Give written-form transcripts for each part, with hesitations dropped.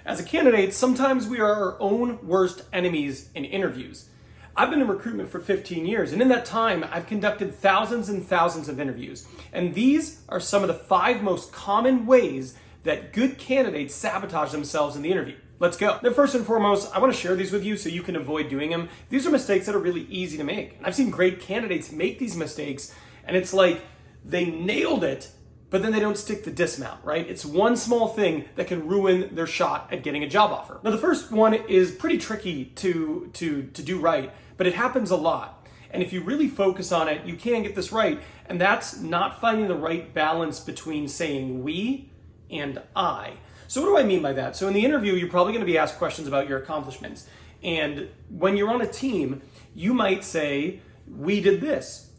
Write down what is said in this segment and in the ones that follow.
As a candidate, sometimes we are our own worst enemies in interviews. I've been in recruitment for 15 years, and in that time, I've conducted thousands and thousands of interviews. And these are some of the 5 most common ways that good candidates sabotage themselves in the interview. Let's go. Now, first and foremost, I want to share these with you so you can avoid doing them. These are mistakes that are really easy to make. And I've seen great candidates make these mistakes, and it's like they nailed it, but then they don't stick the dismount, right? It's one small thing that can ruin their shot at getting a job offer. Now, the first one is pretty tricky to do right, but it happens a lot. And if you really focus on it, you can get this right. And that's not finding the right balance between saying we and I. So what do I mean by that? So in the interview, you're probably going to be asked questions about your accomplishments. And when you're on a team, you might say, we did this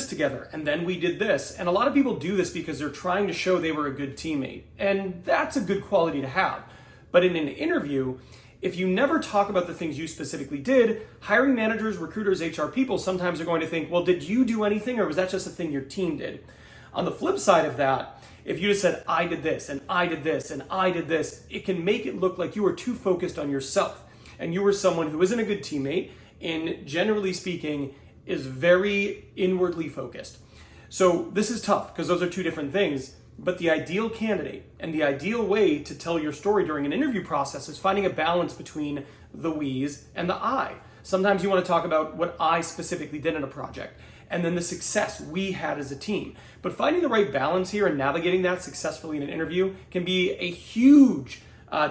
together, and then we did this. And a lot of people do this because they're trying to show they were a good teammate. And that's a good quality to have. But in an interview, if you never talk about the things you specifically did, hiring managers, recruiters, HR people sometimes are going to think, well, did you do anything, or was that just a thing your team did? On the flip side of that, if you just said, I did this, and I did this, and I did this, it can make it look like you were too focused on yourself. And you were someone who isn't a good teammate, and generally speaking, is very inwardly focused. So this is tough because those are two different things, but the ideal candidate and the ideal way to tell your story during an interview process is finding a balance between the we's and the I. Sometimes you want to talk about what I specifically did in a project and then the success we had as a team. But finding the right balance here and navigating that successfully in an interview can be a huge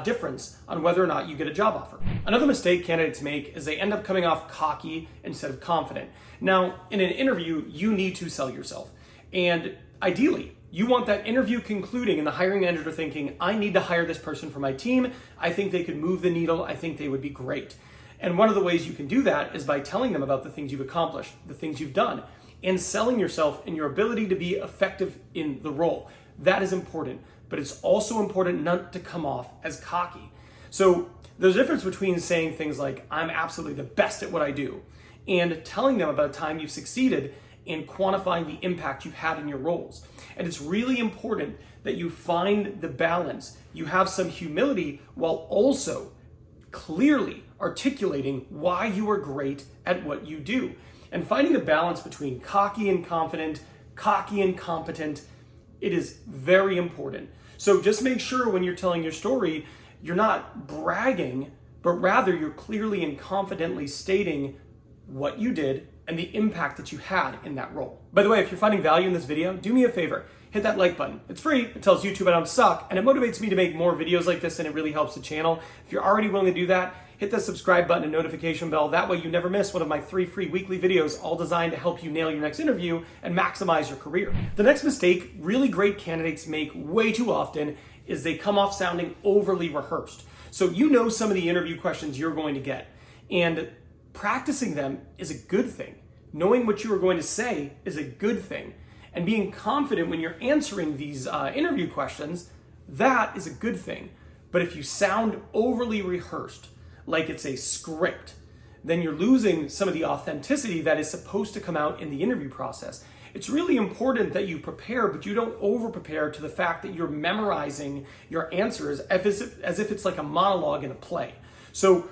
difference on whether or not you get a job offer. Another mistake candidates make is they end up coming off cocky instead of confident. Now, in an interview, you need to sell yourself. And ideally, you want that interview concluding and the hiring manager thinking, I need to hire this person for my team. I think they could move the needle. I think they would be great. And one of the ways you can do that is by telling them about the things you've accomplished, the things you've done, and selling yourself and your ability to be effective in the role. That is important. But it's also important not to come off as cocky. So there's a difference between saying things like, I'm absolutely the best at what I do, and telling them about a time you've succeeded and quantifying the impact you've had in your roles. And it's really important that you find the balance. You have some humility while also clearly articulating why you are great at what you do. And finding the balance between cocky and confident, cocky and competent, it is very important. So just make sure when you're telling your story, you're not bragging, but rather you're clearly and confidently stating what you did and the impact that you had in that role. By the way, if you're finding value in this video, do me a favor, hit that like button. It's free, it tells YouTube I don't suck, and it motivates me to make more videos like this, and it really helps the channel. If you're already willing to do that, hit the subscribe button and notification bell. That way you never miss one of my 3 free weekly videos, all designed to help you nail your next interview and maximize your career. The next mistake really great candidates make way too often is they come off sounding overly rehearsed. So you know some of the interview questions you're going to get, and practicing them is a good thing. Knowing what you are going to say is a good thing. And being confident when you're answering these interview questions, that is a good thing. But if you sound overly rehearsed, like it's a script, then you're losing some of the authenticity that is supposed to come out in the interview process. It's really important that you prepare, but you don't over-prepare to the fact that you're memorizing your answers as if it's like a monologue in a play. So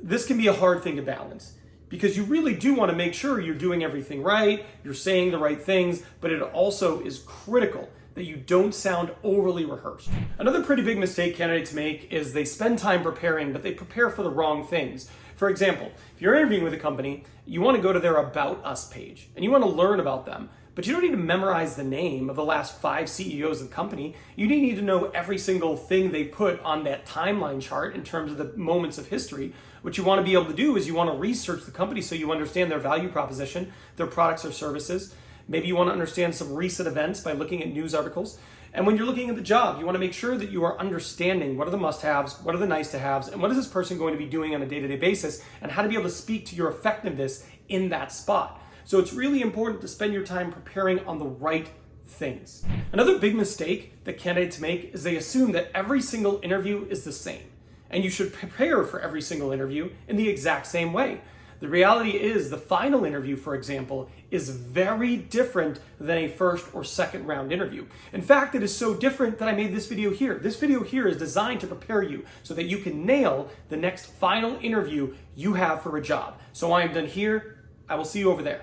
this can be a hard thing to balance because you really do want to make sure you're doing everything right, you're saying the right things, but it also is critical that you don't sound overly rehearsed. Another pretty big mistake candidates make is they spend time preparing, but they prepare for the wrong things. For example, if you're interviewing with a company, you want to go to their About Us page and you want to learn about them, but you don't need to memorize the name of the last 5 CEOs of the company. You need to know every single thing they put on that timeline chart in terms of the moments of history. What you want to be able to do is you want to research the company so you understand their value proposition, their products or services. Maybe you want to understand some recent events by looking at news articles. And when you're looking at the job, you want to make sure that you are understanding what are the must-haves, what are the nice-to-haves, and what is this person going to be doing on a day-to-day basis, and how to be able to speak to your effectiveness in that spot. So it's really important to spend your time preparing on the right things. Another big mistake that candidates make is they assume that every single interview is the same, and you should prepare for every single interview in the exact same way. The reality is the final interview, for example, is very different than a first or second round interview. In fact, it is so different that I made this video here. This video here is designed to prepare you so that you can nail the next final interview you have for a job. So I am done here. I will see you over there.